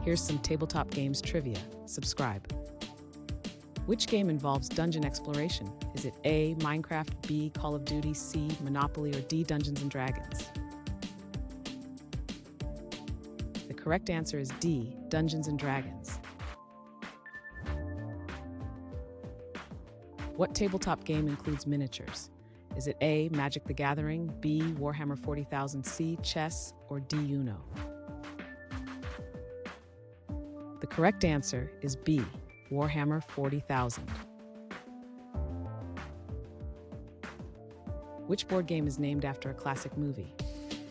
Here's some tabletop games trivia. Subscribe. Which game involves dungeon exploration? Is it A, Minecraft, B, Call of Duty, C, Monopoly, or D, Dungeons and Dragons? The correct answer is D, Dungeons and Dragons. What tabletop game includes miniatures? Is it A, Magic the Gathering, B, Warhammer 40,000, C, chess, or D, Uno? The correct answer is B, Warhammer 40,000. Which board game is named after a classic movie?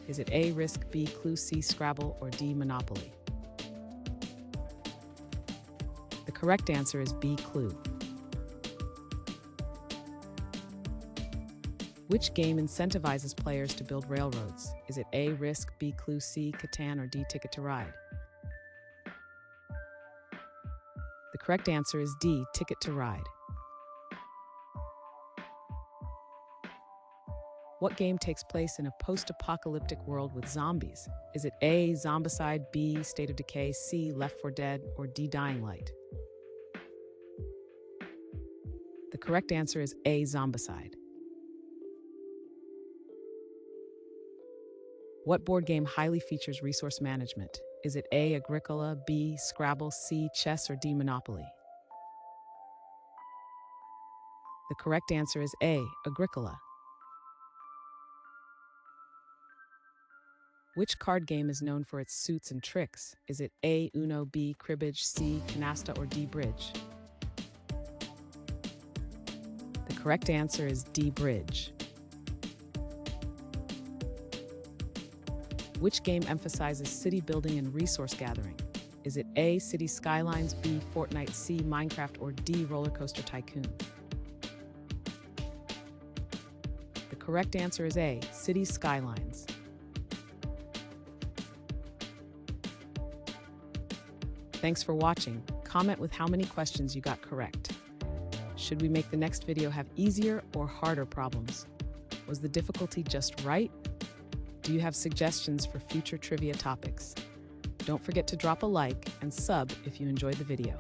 Is it A, Risk, B, Clue, C, Scrabble, or D, Monopoly? The correct answer is B, Clue. Which game incentivizes players to build railroads? Is it A, Risk, B, Clue, C, Catan, or D, Ticket to Ride? The correct answer is D, Ticket to Ride. What game takes place in a post-apocalyptic world with zombies? Is it A, Zombicide, B, State of Decay, C, Left 4 Dead, or D, Dying Light? The correct answer is A, Zombicide. What board game highly features resource management? Is it A, Agricola, B, Scrabble, C, chess, or D, Monopoly? The correct answer is A, Agricola. Which card game is known for its suits and tricks? Is it A, Uno, B, Cribbage, C, Canasta, or D, Bridge? The correct answer is D, Bridge. Which game emphasizes city building and resource gathering? Is it A, City Skylines, B, Fortnite, C, Minecraft, or D, Roller Coaster Tycoon? The correct answer is A, City Skylines. Thanks for watching. Comment with how many questions you got correct. Should we make the next video have easier or harder problems? Was the difficulty just right? Do you have suggestions for future trivia topics? Don't forget to drop a like and sub if you enjoyed the video.